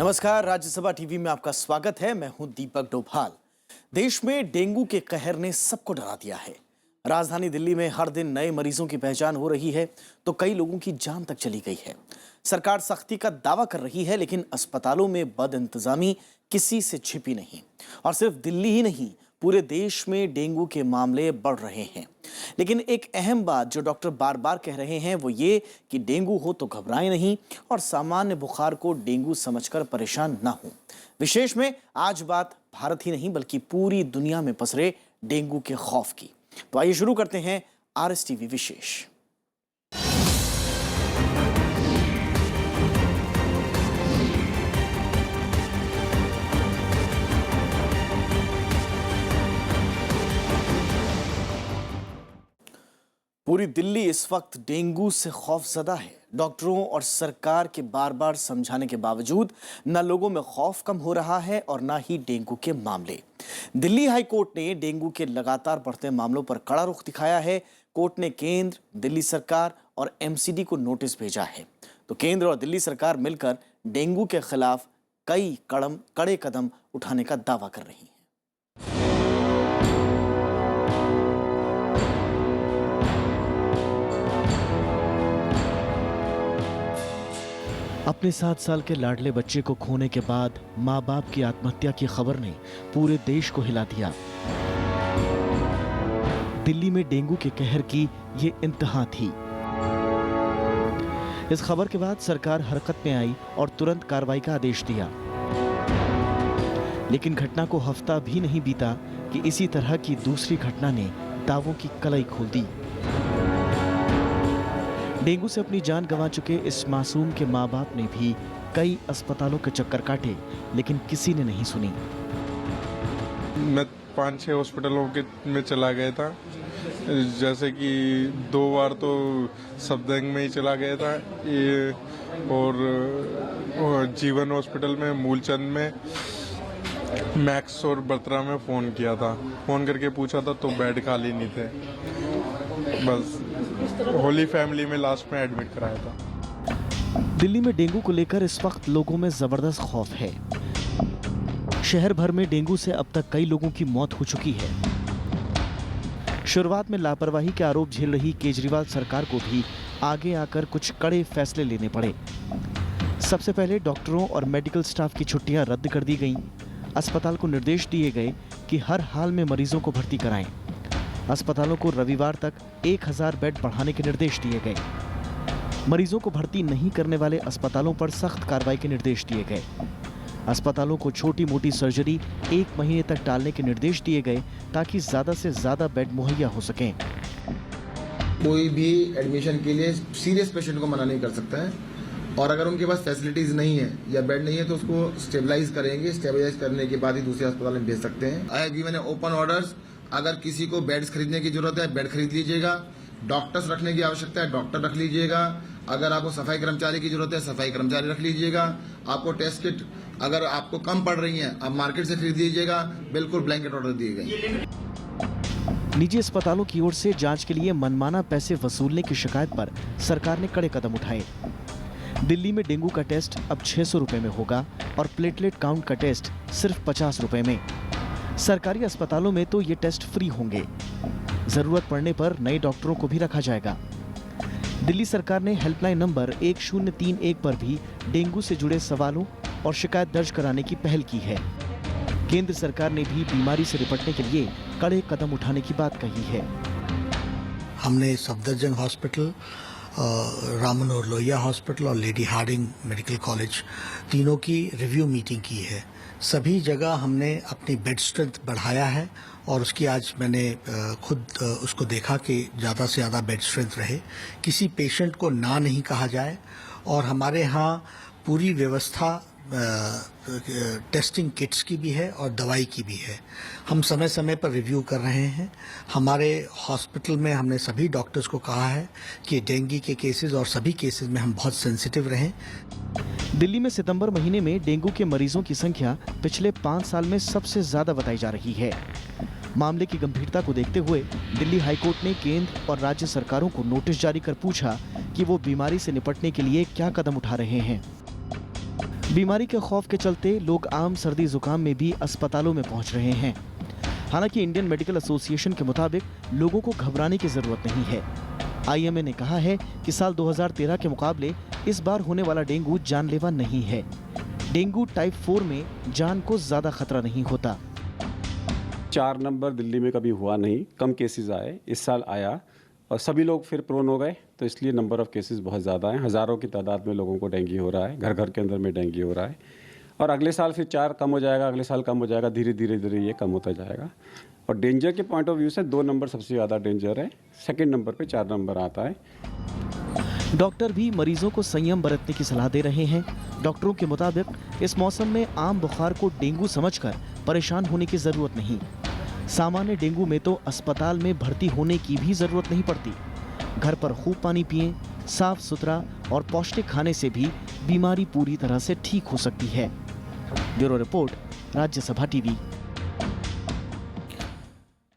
नमस्कार, राज्यसभा टीवी में आपका स्वागत है। मैं हूं दीपक डोभाल। देश में डेंगू के कहर ने सबको डरा दिया है। राजधानी दिल्ली में हर दिन नए मरीजों की पहचान हो रही है तो कई लोगों की जान तक चली गई है। सरकार सख्ती का दावा कर रही है, लेकिन अस्पतालों में बदइंतजामी किसी से छिपी नहीं। और सिर्फ दिल्ली ही नहीं, पूरे देश में डेंगू के मामले बढ़ रहे हैं। लेकिन एक अहम बात जो डॉक्टर बार बार कह रहे हैं वो ये कि डेंगू हो तो घबराएं नहीं और सामान्य बुखार को डेंगू समझकर परेशान ना हो। विशेष में आज बात भारत ही नहीं बल्कि पूरी दुनिया में पसरे डेंगू के खौफ की। तो आइए शुरू करते हैं RSTV विशेष। पूरी दिल्ली इस वक्त डेंगू से खौफजदा है। डॉक्टरों और सरकार के बार बार समझाने के बावजूद न लोगों में खौफ कम हो रहा है और न ही डेंगू के मामले। दिल्ली हाई कोर्ट ने डेंगू के लगातार बढ़ते मामलों पर कड़ा रुख दिखाया है। कोर्ट ने केंद्र, दिल्ली सरकार और MCD को नोटिस भेजा है। तो केंद्र और दिल्ली सरकार मिलकर डेंगू के खिलाफ कई कड़े कदम उठाने का दावा कर रही है। अपने 7 साल के लाडले बच्चे को खोने के बाद माँ बाप की आत्महत्या की खबर ने पूरे देश को हिला दिया। दिल्ली में डेंगू के कहर की ये इंतहा थी। इस खबर के बाद सरकार हरकत में आई और तुरंत कार्रवाई का आदेश दिया। लेकिन घटना को हफ्ता भी नहीं बीता कि इसी तरह की दूसरी घटना ने दावों की कलाई खोल दी। डेंगू से अपनी जान गंवा चुके इस मासूम के माँ बाप ने भी कई अस्पतालों के चक्कर काटे, लेकिन किसी ने नहीं सुनी। मैं 5-6 हॉस्पिटलों में चला गया था, जैसे कि 2 बार तो सफदरजंग में ही चला गया था ये, और जीवन हॉस्पिटल में, मूलचंद में, मैक्स और बत्रा में फ़ोन किया था। फ़ोन करके पूछा था तो बेड खाली नहीं थे। बस होली फैमिली में लास्ट में एडमिट कराया था। दिल्ली में डेंगू को लेकर इस वक्त लोगों में जबरदस्त खौफ है। शहर भर में डेंगू से अब तक कई लोगों की मौत हो चुकी है। शुरुआत में लापरवाही के आरोप झेल रही केजरीवाल सरकार को भी आगे आकर कुछ कड़े फैसले लेने पड़े। सबसे पहले डॉक्टरों और मेडिकल स्टाफ की छुट्टियां रद्द कर दी गईं। अस्पताल को निर्देश दिए गए कि हर हाल में मरीजों को भर्ती कराएं। अस्पतालों को रविवार तक 1000 बेड बढ़ाने के निर्देश दिए गए। मरीजों को भर्ती नहीं करने वाले अस्पतालों पर सख्त कार्रवाई के निर्देश दिए गए। अस्पतालों को छोटी मोटी सर्जरी 1 महीने तक टालने के निर्देश दिए गए ताकि ज्यादा से ज्यादा बेड मुहैया हो सकें। कोई भी एडमिशन के लिए सीरियस पेशेंट को मना नहीं कर सकता है, और अगर उनके पास फैसिलिटीज नहीं है या बेड नहीं है तो उसको स्टेबलाइज करेंगे। स्टेबलाइज करने के बाद ही दूसरे अस्पताल में भेज सकते हैं। I have given open orders. अगर किसी को बेड्स खरीदने की जरूरत है, बेड खरीद लीजिएगा। डॉक्टर्स रखने की आवश्यकता है, डॉक्टर रख लीजिएगा। अगर आपको सफाई कर्मचारी की जरूरत है, सफाई कर्मचारी रख लीजिएगा। आपको टेस्ट किट अगर आपको कम पड़ रही है, आप मार्केट से खरीद लीजिएगा। बिल्कुल ब्लैंकेट ऑर्डर दिए गए। निजी अस्पतालों की ओर से जांच के लिए मनमाना पैसे वसूलने की शिकायत पर सरकार ने कड़े कदम उठाए। दिल्ली में डेंगू का टेस्ट अब 600 रुपए में होगा और प्लेटलेट काउंट का टेस्ट सिर्फ 50 रुपए में। सरकारी अस्पतालों में तो ये टेस्ट फ्री होंगे। जरूरत पड़ने पर नए डॉक्टरों को भी रखा जाएगा। दिल्ली सरकार ने हेल्पलाइन नंबर 1031 पर भी डेंगू से जुड़े सवालों और शिकायत दर्ज कराने की पहल की है। केंद्र सरकार ने भी बीमारी से निपटने के लिए कड़े कदम उठाने की बात कही है। हमने सफदरजंग हॉस्पिटल, राम मनोहर लोहिया हॉस्पिटल और लेडी हार्डिंग मेडिकल कॉलेज तीनों की रिव्यू मीटिंग की है। सभी जगह हमने अपनी बेड स्ट्रेंथ बढ़ाया है और उसकी आज मैंने खुद उसको देखा कि ज़्यादा से ज़्यादा बेड स्ट्रेंथ रहे। किसी पेशेंट को ना नहीं कहा जाए और हमारे यहाँ पूरी व्यवस्था टेस्टिंग किट्स की भी है और दवाई की भी है। हम समय समय पर रिव्यू कर रहे हैं। हमारे हॉस्पिटल में हमने सभी डॉक्टर्स को कहा है कि डेंगू के केसेस और सभी केसेस में हम बहुत सेंसिटिव रहें। दिल्ली में सितंबर महीने में डेंगू के मरीजों की संख्या पिछले 5 साल में सबसे ज्यादा बताई जा रही है। मामले की गंभीरता को देखते हुए दिल्ली हाईकोर्ट ने केंद्र और राज्य सरकारों को नोटिस जारी कर पूछा कि वो बीमारी से निपटने के लिए क्या कदम उठा रहे हैं। बीमारी के खौफ के चलते लोग आम सर्दी जुकाम में भी अस्पतालों में पहुंच रहे हैं। हालांकि इंडियन मेडिकल एसोसिएशन के मुताबिक लोगों को घबराने की जरूरत नहीं है। आईएमए ने कहा है कि साल 2013 के मुकाबले इस बार होने वाला डेंगू जानलेवा नहीं है। डेंगू टाइप 4 में जान को ज्यादा खतरा नहीं होता। 4 नंबर दिल्ली में कभी हुआ नहीं, कम केसेस आए, इस साल आया और सभी लोग फिर प्रोन हो गए, तो इसलिए नंबर ऑफ केसेस बहुत ज़्यादा हैं। हज़ारों की तादाद में लोगों को डेंगू हो रहा है, घर घर के अंदर में डेंगू हो रहा है। और अगले साल फिर 4 कम हो जाएगा, अगले साल कम हो जाएगा, धीरे धीरे ये कम होता जाएगा। और डेंजर के पॉइंट ऑफ व्यू से 2 नंबर सबसे ज़्यादा डेंजर है, सेकेंड नंबर पे 4 नंबर आता है। डॉक्टर भी मरीजों को संयम बरतने की सलाह दे रहे हैं। डॉक्टरों के मुताबिक इस मौसम में आम बुखार को डेंगू समझकर परेशान होने की जरूरत नहीं। सामान्य डेंगू में तो अस्पताल में भर्ती होने की भी जरूरत नहीं पड़ती। घर पर खूब पानी पिएं, साफ सुथरा और पौष्टिक खाने से भी बीमारी पूरी तरह से ठीक हो सकती है। Bureau report, Rajya Sabha TV.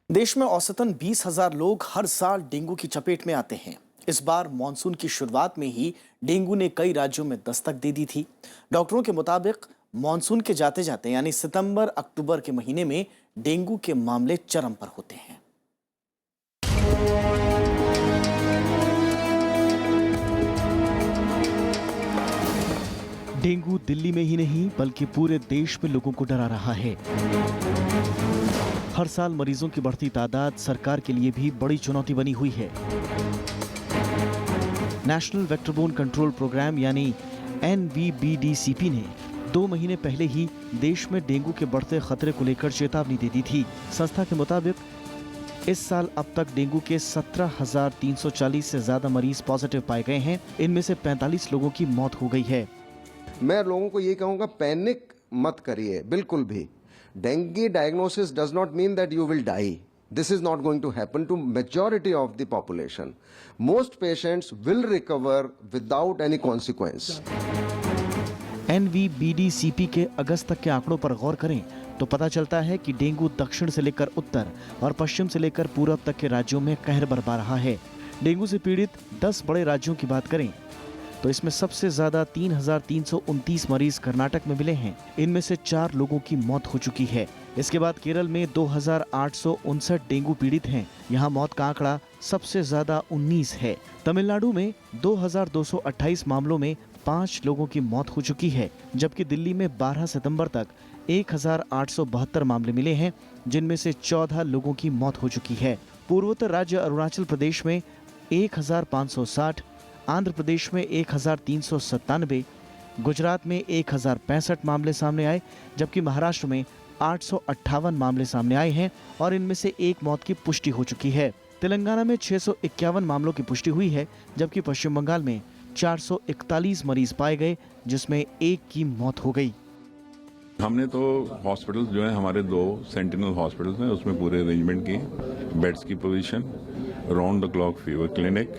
देश में औसतन 20,000 लोग हर साल डेंगू की चपेट में आते हैं। इस बार मॉनसून की शुरुआत में ही डेंगू ने कई राज्यों में दस्तक दे दी थी। डॉक्टरों के मुताबिक मॉनसून के जाते जाते यानी सितंबर अक्टूबर के महीने में डेंगू के मामले चरम पर होते हैं। डेंगू दिल्ली में ही नहीं बल्कि पूरे देश में लोगों को डरा रहा है। हर साल मरीजों की बढ़ती तादाद सरकार के लिए भी बड़ी चुनौती बनी हुई है। नेशनल वेक्टर-बोर्न कंट्रोल प्रोग्राम यानी NVBDCP ने 2 महीने पहले ही देश में डेंगू के बढ़ते खतरे को लेकर चेतावनी दे दी थी। संस्था के मुताबिक इस साल अब तक डेंगू के 17,340 से ज्यादा मरीज पॉजिटिव पाए गए हैं। इनमें से 45 लोगों की मौत हो गई है। मैं लोगों को ये कहूँगा, पैनिक मत करिए बिल्कुल भी। Dengue diagnosis does not mean that you will die. This is not going to happen to majority of the population. Most patients will recover without any consequence. NVBDCP के अगस्त तक के आंकड़ों पर गौर करें तो पता चलता है कि डेंगू दक्षिण से लेकर उत्तर और पश्चिम से लेकर पूरब तक के राज्यों में कहर बरपा रहा है। डेंगू से पीड़ित 10 बड़े राज्यों की बात करें तो इसमें सबसे ज्यादा 3,329 मरीज कर्नाटक में मिले हैं। इनमें से 4 लोगों की मौत हो चुकी है। इसके बाद केरल में 2,859 डेंगू पीड़ित हैं। यहाँ मौत का आंकड़ा सबसे ज्यादा 19 है। तमिलनाडु में 2,228 मामलों में 5 लोगों की मौत हो चुकी है, जबकि दिल्ली में 12 सितंबर तक 1,872 मामले मिले हैं, जिनमें से 14 लोगों की मौत हो चुकी है। पूर्वोत्तर राज्य अरुणाचल प्रदेश में 1,560, आंध्र प्रदेश में 1,397, गुजरात में 1,065 मामले सामने आए, जबकि महाराष्ट्र में 858 मामले सामने आए हैं और इनमें से 1 मौत की पुष्टि हो चुकी है। तेलंगाना में 651 मामलों की पुष्टि हुई है, जबकि पश्चिम बंगाल में 441 मरीज पाए गए, जिसमें 1 की मौत हो गई। हमने तो हॉस्पिटल्स जो है हमारे 2 सेंटिनल हॉस्पिटल्स हैं, उसमें पूरे अरेंजमेंट की, बेड्स की position, round the clock fever clinic,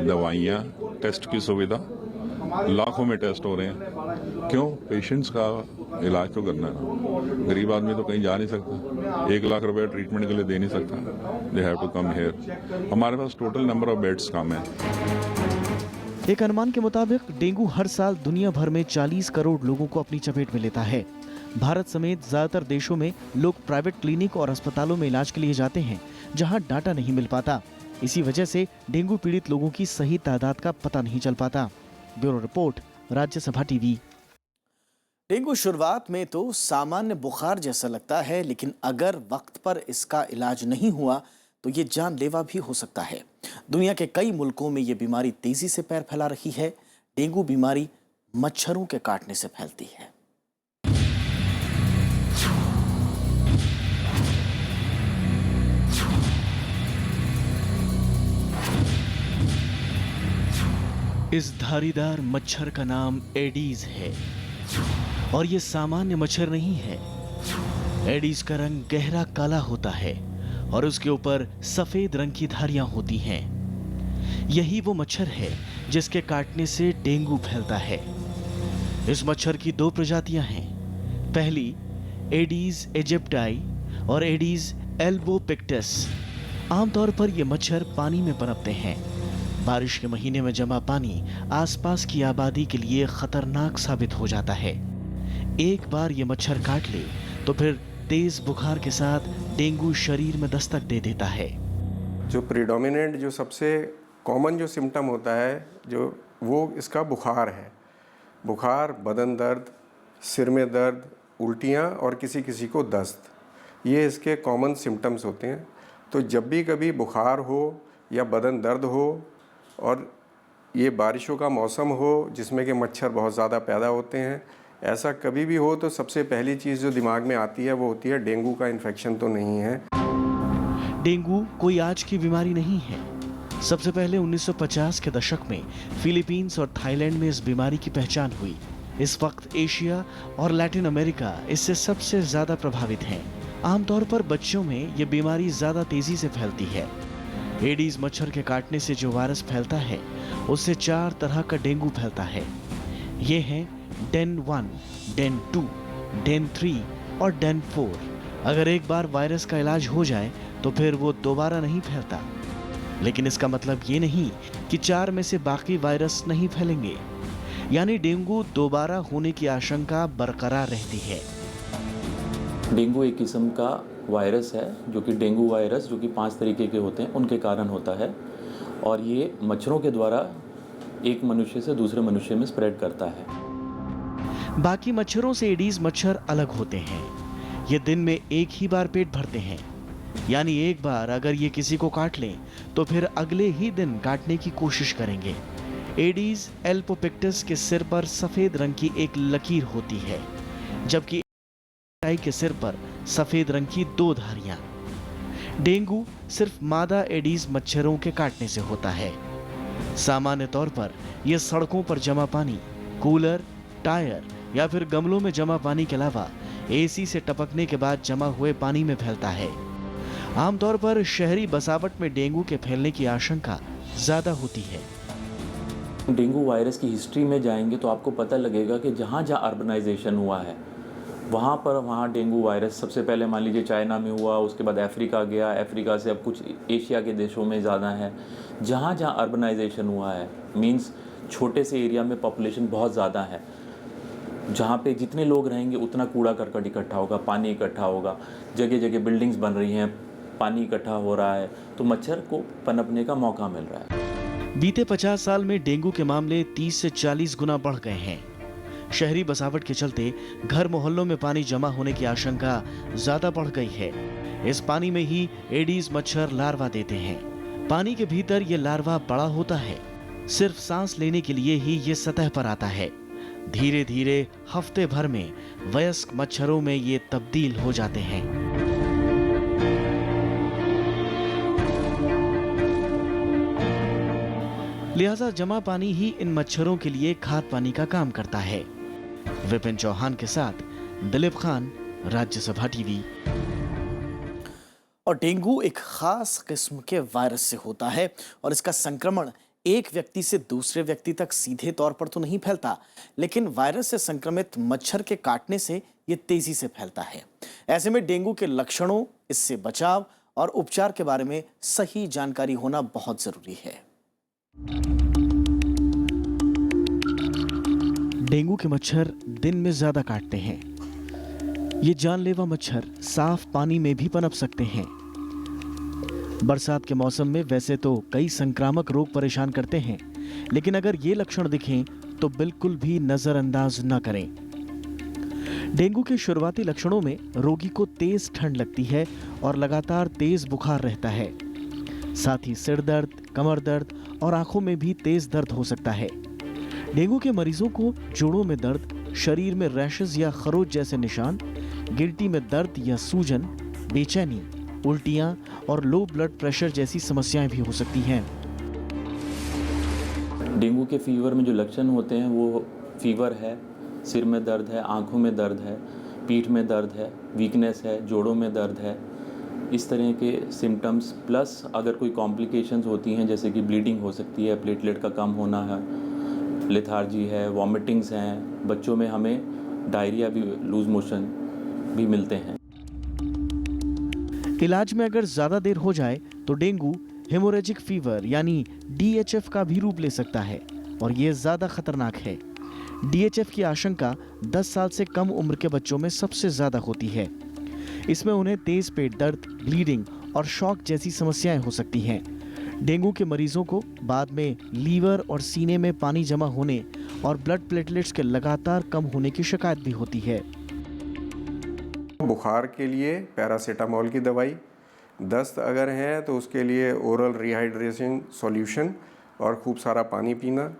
दवाइयाँ, टेस्ट की सुविधा, लाखों में टेस्ट हो रहे हैं। क्यों? पेशेंट्स का इलाज तो करना है। गरीब आदमी तो कहीं जा नहीं सकता, 1 लाख रुपए ट्रीटमेंट के लिए दे नहीं सकता। They have to come here. हमारे पास टोटल नंबर ऑफ बेड्स कम है। एक अनुमान के मुताबिक डेंगू हर साल दुनिया भर में 40 करोड़ लोगों को अपनी चपेट में लेता है। भारत समेत ज्यादातर देशों में लोग प्राइवेट क्लिनिक और अस्पतालों में इलाज के लिए जाते हैं, जहां डाटा नहीं मिल पाता। इसी वजह से डेंगू पीड़ित लोगों की सही तादाद का पता नहीं चल पाता। Bureau report, Rajya Sabha TV. Dengue शुरुआत में तो सामान्य बुखार जैसा लगता है, लेकिन अगर वक्त पर इसका इलाज नहीं हुआ तो ये जानलेवा भी हो सकता है। दुनिया के कई मुल्कों में ये बीमारी तेजी से पैर फैला रही है। डेंगू बीमारी मच्छरों के काटने से फैलती है। इस धारीदार मच्छर का नाम एडीज है और ये सामान्य मच्छर नहीं है। एडीज का रंग गहरा काला होता है और उसके ऊपर सफेद रंग की धारियां होती हैं। यही वो मच्छर है जिसके काटने से डेंगू फैलता है। इस मच्छर की 2 प्रजातियां हैं। पहली एडीज एजिप्टाई और एडीज एल्बोपिक्टस। आमतौर पर ये मच्छर पानी में पनपते हैं। बारिश के महीने में जमा पानी आसपास की आबादी के लिए खतरनाक साबित हो जाता है। एक बार ये मच्छर काट ले तो फिर तेज बुखार के साथ डेंगू शरीर में दस्तक दे देता है। जो प्रीडोमिनेंट जो सबसे कॉमन जो सिम्टम होता है जो वो इसका बुखार है। बुखार, बदन दर्द, सिर में दर्द, उल्टियाँ और किसी किसी को दस्त, ये इसके कॉमन सिम्टम्स होते हैं। तो जब भी कभी बुखार हो या बदन दर्द हो और ये बारिशों का मौसम हो जिसमें कि मच्छर बहुत ज़्यादा पैदा होते हैं, ऐसा कभी भी हो तो सबसे पहली चीज़ जो दिमाग में आती है वो होती है डेंगू का इन्फेक्शन तो नहीं है। डेंगू कोई आज की बीमारी नहीं है। सबसे पहले 1950 के दशक में फिलीपींस और थाईलैंड में इस बीमारी की पहचान हुई। इस वक्त एशिया और लैटिन अमेरिका इससे सबसे ज्यादा प्रभावित हैं। आमतौर पर बच्चों में ये बीमारी ज्यादा तेजी से फैलती है। एडीज मच्छर के काटने से जो वायरस फैलता है उससे 4 तरह का डेंगू फैलता है। ये हैं डेन 1, डेन 2, डेन 3 और डेन 4। अगर एक बार वायरस का इलाज हो जाए तो फिर वो दोबारा नहीं फैलता। लेकिन इसका मतलब ये नहीं कि 4 में से बाकी वायरस नहीं फैलेंगे, यानी डेंगू दोबारा होने की आशंका बरकरार रहती है। डेंगू एक किस्म का वायरस है जो कि डेंगू वायरस जो कि 5 तरीके के होते हैं उनके कारण होता है और ये मच्छरों के द्वारा एक मनुष्य से दूसरे मनुष्य में स्प्रेड करता है। बाकी मच्छरों से एडीज मच्छर अलग होते हैं। ये दिन में एक ही बार पेट भरते हैं, यानी एक बार अगर ये किसी को काट लें तो फिर अगले ही दिन काटने की कोशिश करेंगे। एडीज एल्पोपिक्टस के सिर पर सफेद रंग की एक लकीर होती है, जबकि टाई के सिर पर सफेद रंग की 2 धारियां। डेंगू सिर्फ मादा एडीज मच्छरों के काटने से होता है। सामान्य तौर पर यह सड़कों पर जमा पानी, कूलर, टायर या फिर गमलों में जमा पानी के अलावा एसी से टपकने के बाद जमा हुए पानी में फैलता है। आमतौर पर शहरी बसावट में डेंगू के फैलने की आशंका ज्यादा होती है। डेंगू वायरस की हिस्ट्री में जाएंगे तो आपको पता लगेगा कि जहाँ जहाँ अर्बनाइजेशन हुआ है वहाँ डेंगू वायरस सबसे पहले मान लीजिए चाइना में हुआ, उसके बाद अफ्रीका गया, अफ्रीका से अब कुछ एशिया के देशों में ज़्यादा है। जहाँ जहाँ अर्बनाइजेशन हुआ है मींस छोटे से एरिया में पॉपुलेशन बहुत ज़्यादा है, जहाँ पे जितने लोग रहेंगे उतना कूड़ा करकट इकट्ठा होगा, पानी इकट्ठा होगा, जगह जगह बिल्डिंग्स बन रही हैं, पानी इकट्ठा हो रहा है, तो मच्छर को पनपने का मौका मिल रहा है। बीते 50 साल में डेंगू के मामले 30 से 40 गुना बढ़ गए हैं। शहरी बसावट के चलते घर मोहल्लों में पानी जमा होने की आशंका ज्यादा बढ़ गई है। इस पानी में ही एडीज मच्छर लार्वा देते हैं। पानी के भीतर ये लार्वा बड़ा होता है, सिर्फ सांस लेने के लिए ही ये सतह पर आता है। धीरे धीरे हफ्ते भर में वयस्क मच्छरों में ये तब्दील हो जाते हैं। लिहाजा जमा पानी ही इन मच्छरों के लिए खाद पानी का काम करता है। विपिन चौहान के साथ दिलीप खान, राज्यसभा टीवी। और डेंगू एक खास किस्म के वायरस से होता है और इसका संक्रमण एक व्यक्ति से दूसरे व्यक्ति तक सीधे तौर पर तो नहीं फैलता, लेकिन वायरस से संक्रमित मच्छर के काटने से ये तेजी से फैलता है। ऐसे में डेंगू के लक्षणों, इससे बचाव और उपचार के बारे में सही जानकारी होना बहुत जरूरी है। डेंगू के मच्छर दिन में ज्यादा काटते हैं। ये जानलेवा मच्छर साफ पानी में भी पनप सकते हैं। बरसात के मौसम में वैसे तो कई संक्रामक रोग परेशान करते हैं, लेकिन अगर ये लक्षण दिखें तो बिल्कुल भी नजरअंदाज न करें। डेंगू के शुरुआती लक्षणों में रोगी को तेज ठंड लगती है और लगातार तेज बुखार रहता है। साथ ही सिर दर्द, कमर दर्द और आंखों में भी तेज दर्द हो सकता है। डेंगू के मरीजों को जोड़ों में दर्द, शरीर में रैशेज या खरोच जैसे निशान, गिल्टी में दर्द या सूजन, बेचैनी, उल्टियां और लो ब्लड प्रेशर जैसी समस्याएं भी हो सकती हैं। डेंगू के फीवर में जो लक्षण होते हैं वो फीवर है, सिर में दर्द है, आंखों में दर्द है, पीठ में दर्द है, वीकनेस है, जोड़ों में दर्द है, इस तरह के सिम्टम्स। प्लस अगर कोई कॉम्प्लिकेशंस होती हैं जैसे कि ब्लीडिंग हो सकती है, प्लेटलेट का कम होना है, लेथार्जी है, वॉमिटिंग्स हैं, बच्चों में हमें डायरिया भी, लूज मोशन भी मिलते हैं। इलाज में अगर ज्यादा देर हो जाए तो डेंगू हेमोरेजिक फीवर यानी DHF का भी रूप ले सकता है और ये ज्यादा खतरनाक है। डीएचएफ की आशंका 10 साल से कम उम्र के बच्चों में सबसे ज्यादा होती है। इसमें उन्हें तेज पेट दर्द, ब्लीडिंग और शॉक जैसी समस्याएं हो सकती हैं। डेंगू के मरीजों को बाद में लीवर और सीने में पानी जमा होने और ब्लड प्लेटलेट्स के लगातार कम होने की शिकायत भी होती है। बुखार के लिए पैरासीटामोल की दवाई, दस्त अगर है तो उसके लिए ओरल रिहाइड्रेशन सॉल्यूशन और खूब सारा पानी पीना।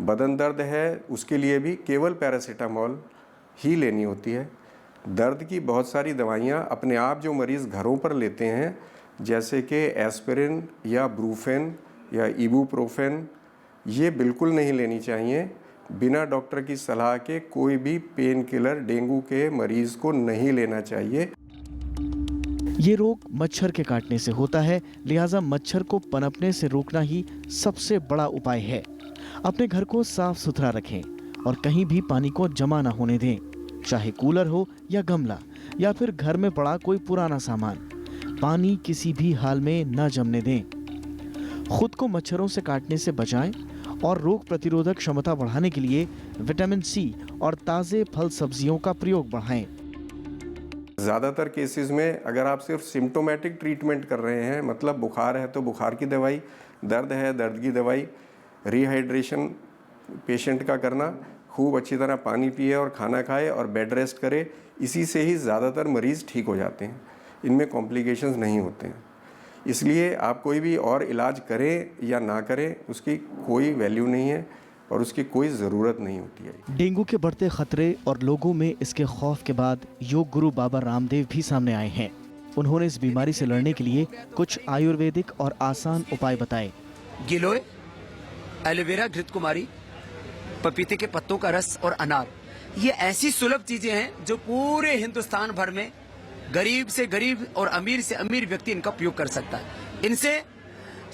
बदन दर्द है उसके लिए भी केवल पैरासीटामोल ही लेनी होती है। दर्द की बहुत सारी दवाइयाँ अपने आप जो मरीज़ घरों पर लेते हैं, जैसे कि एस्पिरिन या ब्रूफेन या इबुप्रोफेन, ये बिल्कुल नहीं लेनी चाहिए। बिना डॉक्टर की सलाह के कोई भी पेन किलर डेंगू के मरीज़ को नहीं लेना चाहिए। ये रोग मच्छर के काटने से होता है, लिहाजा मच्छर को पनपने से रोकना ही सबसे बड़ा उपाय है। अपने घर को साफ सुथरा रखें और कहीं भी पानी को जमा न होने दें, चाहे कूलर हो या गमला या फिर घर में पड़ा कोई पुराना सामान। पानी किसी भी हाल में न जमने दें। खुद को मच्छरों से काटने से बचाएं और रोग प्रतिरोधक क्षमता बढ़ाने के लिए विटामिन सी और ताज़े फल सब्जियों का प्रयोग बढ़ाएं। ज़्यादातर केसेस में अगर आप सिर्फ सिम्टोमेटिक ट्रीटमेंट कर रहे हैं, मतलब बुखार है तो बुखार की दवाई, दर्द है दर्द की दवाई, रिहाइड्रेशन पेशेंट का करना, खूब अच्छी तरह पानी पिए और खाना खाए और बेड रेस्ट करे, इसी से ही ज़्यादातर मरीज़ ठीक हो जाते हैं। इनमें कॉम्प्लिकेशंस नहीं होते हैं। इसलिए आप कोई भी और इलाज करें या ना करें, उसकी कोई वैल्यू नहीं है और उसकी कोई ज़रूरत नहीं होती है। डेंगू के बढ़ते खतरे और लोगों में इसके खौफ के बाद योग गुरु बाबा रामदेव भी सामने आए हैं। उन्होंने इस बीमारी से लड़ने के लिए कुछ आयुर्वेदिक और आसान उपाय बताए। गिलोय, एलोवेरा, घृतकुमारी, पपीते के पत्तों का रस और अनार, ये ऐसी सुलभ चीजें हैं जो पूरे हिंदुस्तान भर में गरीब से गरीब और अमीर से अमीर व्यक्ति इनका उपयोग कर सकता है। इनसे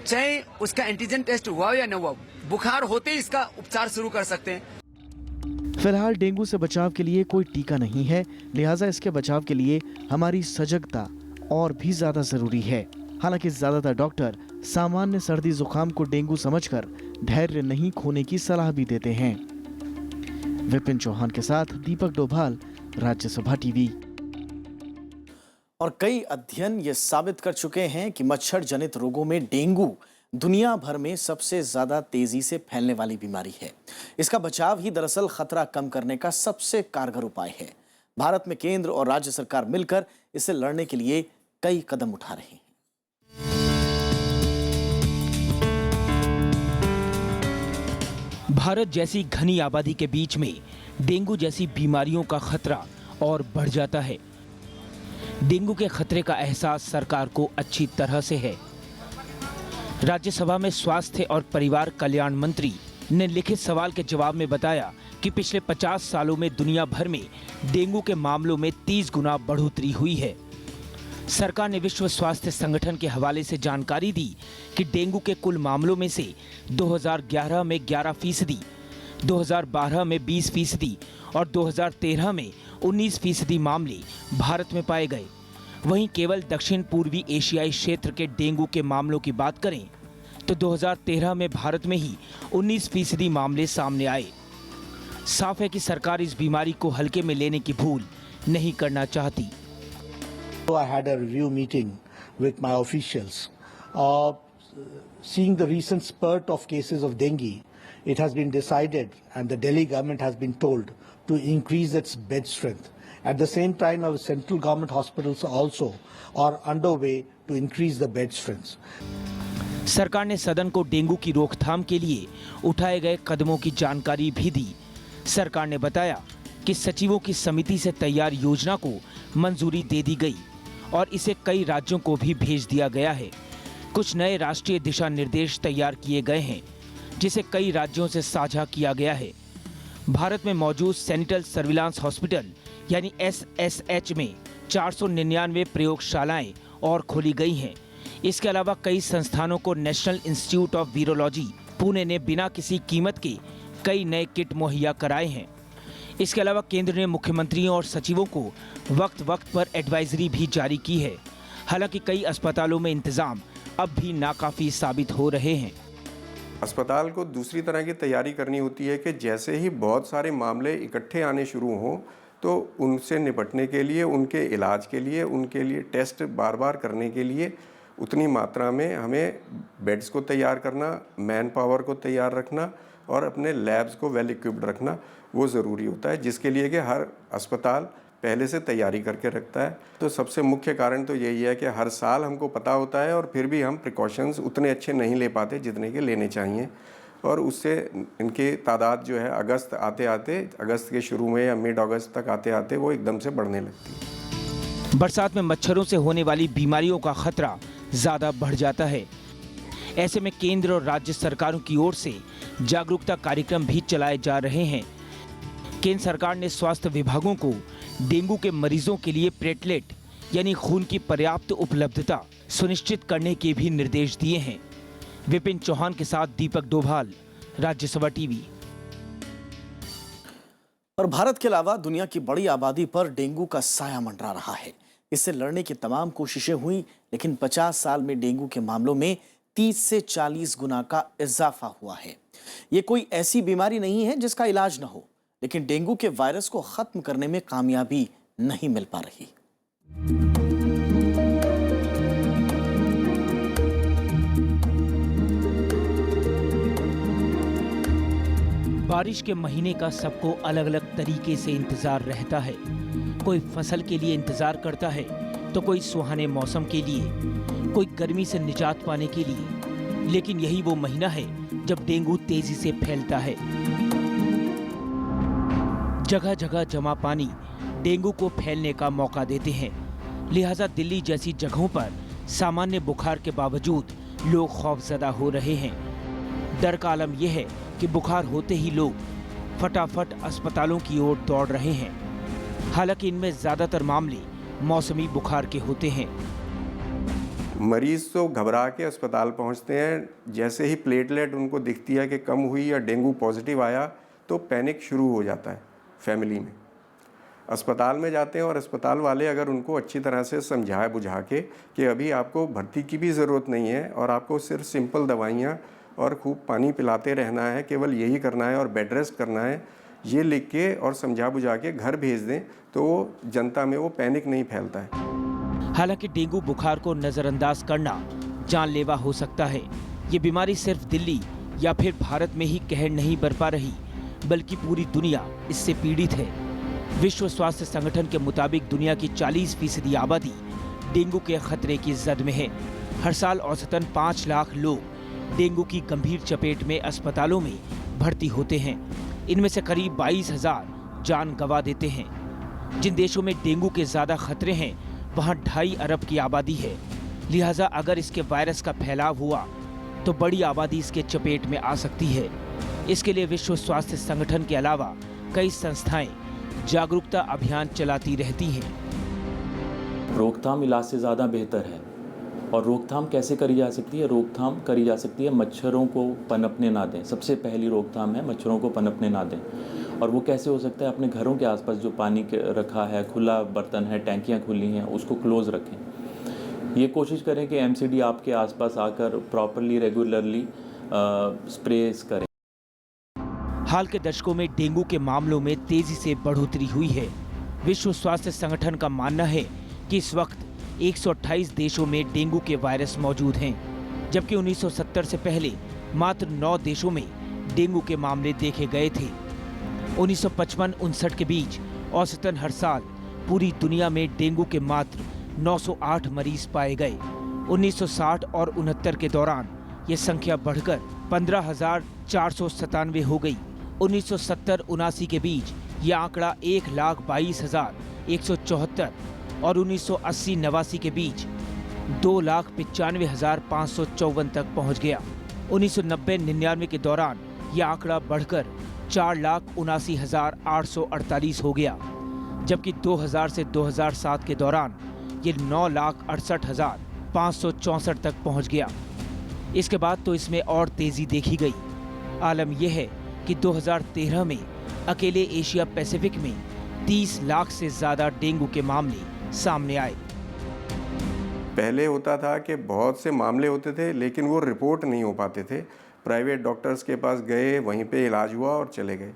चाहे उसका एंटीजन टेस्ट हुआ या न हुआ, बुखार होते ही इसका उपचार शुरू कर सकते हैं। फिलहाल डेंगू से बचाव के लिए कोई टीका नहीं है, लिहाजा इसके बचाव के लिए हमारी सजगता और भी ज्यादा जरूरी है। हालांकि ज्यादातर डॉक्टर सामान्य सर्दी जुकाम को डेंगू समझकर धैर्य नहीं खोने की सलाह भी देते हैं। विपिन चौहान के साथ दीपक डोभाल, राज्यसभा टीवी। और कई अध्ययन ये साबित कर चुके हैं कि मच्छर जनित रोगों में डेंगू दुनिया भर में सबसे ज्यादा तेजी से फैलने वाली बीमारी है। इसका बचाव ही दरअसल खतरा कम करने का सबसे कारगर उपाय है। भारत में केंद्र और राज्य सरकार मिलकर इससे लड़ने के लिए कई कदम उठा रहे हैं। भारत जैसी घनी आबादी के बीच में डेंगू जैसी बीमारियों का खतरा और बढ़ जाता है। डेंगू के खतरे का एहसास सरकार को अच्छी तरह से है। राज्यसभा में स्वास्थ्य और परिवार कल्याण मंत्री ने लिखित सवाल के जवाब में बताया कि पिछले 50 सालों में दुनिया भर में डेंगू के मामलों में 30 गुना बढ़ोतरी हुई है। सरकार ने विश्व स्वास्थ्य संगठन के हवाले से जानकारी दी कि डेंगू के कुल मामलों में से 2011 में 11%, 2012 में 20% और 2013 में 19% मामले भारत में पाए गए। वहीं केवल दक्षिण पूर्वी एशियाई क्षेत्र के डेंगू के मामलों की बात करें तो 2013 में भारत में ही 19% मामले सामने आए। साफ है कि सरकार इस बीमारी को हल्के में लेने की भूल नहीं करना चाहती। So I had a review meeting with my officials. Seeing the recent spurt of cases of dengue, it has been decided and the Delhi government has been told to increase its bed strength. At the same time, our central government hospitals also are underway to increase the bed strengths. सरकार ने सदन को dengue की रोकथाम के लिए उठाए गए कदमों की जानकारी भी दी। सरकार ने बताया कि सचिवों की समिति से तैयार योजना को मंजूरी दे दी गई और इसे कई राज्यों को भी भेज दिया गया है। कुछ नए राष्ट्रीय दिशा निर्देश तैयार किए गए हैं, जिसे कई राज्यों से साझा किया गया है। भारत में मौजूद सेंट्रल सर्विलांस हॉस्पिटल यानी SSH में 499 प्रयोगशालाएं और खोली गई हैं। इसके अलावा कई संस्थानों को national institute of virology Pune ने बिना किसी कीमत के कई नए किट मुहैया कराए हैं। इसके अलावा केंद्र ने मुख्यमंत्रियों और सचिवों को वक्त वक्त पर एडवाइजरी भी जारी की है। हालांकि कई अस्पतालों में इंतजाम अब भी नाकाफी साबित हो रहे हैं। अस्पताल को दूसरी तरह की तैयारी करनी होती है कि जैसे ही बहुत सारे मामले इकट्ठे आने शुरू हों तो उनसे निपटने के लिए, उनके इलाज के लिए, उनके लिए टेस्ट बार बार करने के लिए उतनी मात्रा में हमें बेड्स को तैयार करना, मैन पावर को तैयार रखना और अपने लैब्स को वेल इक्विप्ड रखना वो ज़रूरी होता है, जिसके लिए कि हर अस्पताल पहले से तैयारी करके रखता है। तो सबसे मुख्य कारण तो यही है कि हर साल हमको पता होता है और फिर भी हम प्रिकॉशंस उतने अच्छे नहीं ले पाते जितने के लेने चाहिए, और उससे इनकी तादाद जो है अगस्त आते आते, अगस्त के शुरू में या मिड अगस्त तक आते आते वो एकदम से बढ़ने लगती है। बरसात में मच्छरों से होने वाली बीमारियों का खतरा ज्यादा बढ़ जाता है। ऐसे में केंद्र और राज्य सरकारों की ओर से जागरूकता कार्यक्रम भी चलाए जा रहे हैं। केंद्र सरकार ने स्वास्थ्य विभागों को डेंगू के मरीजों के लिए प्लेटलेट यानी खून की पर्याप्त उपलब्धता सुनिश्चित करने के भी निर्देश दिए हैं। विपिन चौहान के साथ दीपक डोभाल, राज्यसभा टीवी। और भारत के अलावा दुनिया की बड़ी आबादी पर डेंगू का साया मंडरा रहा है। इससे लड़ने की तमाम कोशिशें हुई, लेकिन 50 साल में डेंगू के मामलों में 30 से 40 गुना का इजाफा हुआ है। ये कोई ऐसी बीमारी नहीं है जिसका इलाज न हो, लेकिन डेंगू के वायरस को खत्म करने में कामयाबी नहीं मिल पा रही। बारिश के महीने का सबको अलग अलग तरीके से इंतजार रहता है। कोई फसल के लिए इंतजार करता है तो कोई सुहाने मौसम के लिए, कोई गर्मी से निजात पाने के लिए। लेकिन यही वो महीना है जब डेंगू तेजी से फैलता है। जगह जगह जमा पानी डेंगू को फैलने का मौका देते हैं। लिहाजा दिल्ली जैसी जगहों पर सामान्य बुखार के बावजूद लोग खौफजदा हो रहे हैं। डर का आलम यह है कि बुखार होते ही लोग फटाफट अस्पतालों की ओर दौड़ रहे हैं। हालांकि इनमें ज्यादातर मामले मौसमी बुखार के होते हैं। मरीज तो घबरा के अस्पताल पहुंचते हैं। जैसे ही प्लेटलेट उनको दिखती है कि कम हुई या डेंगू पॉजिटिव आया तो पैनिक शुरू हो जाता है फैमिली में। अस्पताल में जाते हैं और अस्पताल वाले अगर उनको अच्छी तरह से समझा बुझा के कि अभी आपको भर्ती की भी ज़रूरत नहीं है और आपको सिर्फ सिंपल दवाइयाँ और खूब पानी पिलाते रहना है, केवल यही करना है और बेड रेस्ट करना है, ये लिख के और समझा बुझा के घर भेज दें तो वो जनता में वो पैनिक नहीं फैलता है। हालांकि डेंगू बुखार को नजरअंदाज करना जानलेवा हो सकता है। ये बीमारी सिर्फ दिल्ली या फिर भारत में ही कहर नहीं बरपा रही, बल्कि पूरी दुनिया इससे पीड़ित है। विश्व स्वास्थ्य संगठन के मुताबिक दुनिया की 40% आबादी डेंगू के खतरे की जद में है। हर साल औसतन 5 लाख लोग डेंगू की गंभीर चपेट में अस्पतालों में भर्ती होते हैं। इनमें से करीब 22,000 जान गंवा देते हैं। जिन देशों में डेंगू के ज्यादा खतरे हैं वहां 2.5 अरब की आबादी है। लिहाजा अगर इसके वायरस का फैलाव हुआ तो बड़ी आबादी इसके चपेट में आ सकती है। इसके लिए विश्व स्वास्थ्य संगठन के अलावा कई संस्थाएं जागरूकता अभियान चलाती रहती हैं। रोकथाम इलाज से ज़्यादा बेहतर है। और रोकथाम कैसे करी जा सकती है? रोकथाम करी जा सकती है मच्छरों को पनपने ना दें। सबसे पहली रोकथाम है मच्छरों को पनपने ना दें। और वो कैसे हो सकता है? अपने घरों के आसपास जो पानी रखा है, खुला बर्तन है, टैंकियाँ खुली हैं, उसको क्लोज रखें। ये कोशिश करें कि एमसीडी आपके आसपास आकर प्रॉपरली रेगुलरली स्प्रेस करें। हाल के दशकों में डेंगू के मामलों में तेजी से बढ़ोतरी हुई है। विश्व स्वास्थ्य संगठन का मानना है कि इस वक्त 128 देशों में डेंगू के वायरस मौजूद हैं, जबकि 1970 से पहले मात्र 9 देशों में डेंगू के मामले देखे गए थे। 1955-59 के बीच औसतन हर साल पूरी दुनिया में डेंगू के मात्र 908 मरीज पाए गए। 1960 और 69 के दौरान ये संख्या बढ़कर 15,497 हो गई। 1970-79 के बीच ये आंकड़ा 1,22,174 और 1980-89 के बीच 2,95,554 तक पहुंच गया। 1990-99 के दौरान यह आंकड़ा बढ़कर 4,79,848 हो गया, जबकि 2000 से 2007 के दौरान ये 9,68,564 तक पहुंच गया। इसके बाद तो इसमें और तेजी देखी गई। आलम यह है कि 2013 में अकेले एशिया पैसिफिक में 30 लाख से ज्यादा डेंगू के मामले सामने आए। पहले होता था कि बहुत से मामले होते थे लेकिन वो रिपोर्ट नहीं हो पाते थे। प्राइवेट डॉक्टर्स के पास गए, वहीं पे इलाज हुआ और चले गए।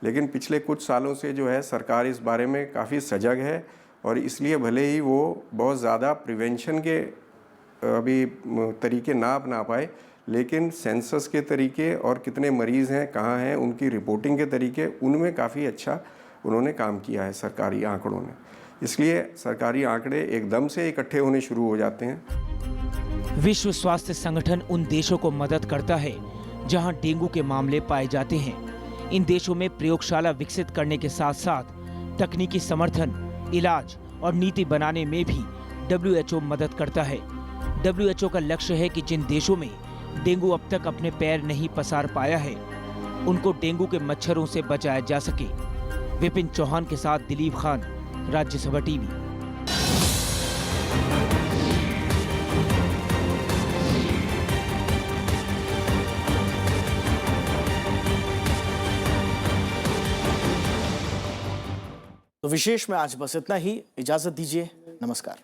लेकिन पिछले कुछ सालों से जो है सरकार इस बारे में काफ़ी सजग है और इसलिए भले ही वो बहुत ज़्यादा प्रिवेंशन के अभी तरीके ना अपना पाए, लेकिन सेंसस के तरीके और कितने मरीज़ हैं, कहाँ हैं, उनकी रिपोर्टिंग के तरीके, उनमें काफ़ी अच्छा उन्होंने काम किया है सरकारी आंकड़ों ने। इसलिए सरकारी आंकड़े एकदम से इकट्ठे होने शुरू हो जाते हैं। विश्व स्वास्थ्य संगठन उन देशों को मदद करता है जहां डेंगू के मामले पाए जाते हैं। इन देशों में प्रयोगशाला विकसित करने के साथ साथ तकनीकी समर्थन, इलाज और नीति बनाने में भी WHO मदद करता है। WHO का लक्ष्य है कि जिन देशों में डेंगू अब तक अपने पैर नहीं पसार पाया है, उनको डेंगू के मच्छरों से बचाया जा सके। विपिन चौहान के साथ दिलीप खान, राज्यसभा टीवी। तो विशेष में आज बस इतना ही। इजाजत दीजिए, नमस्कार।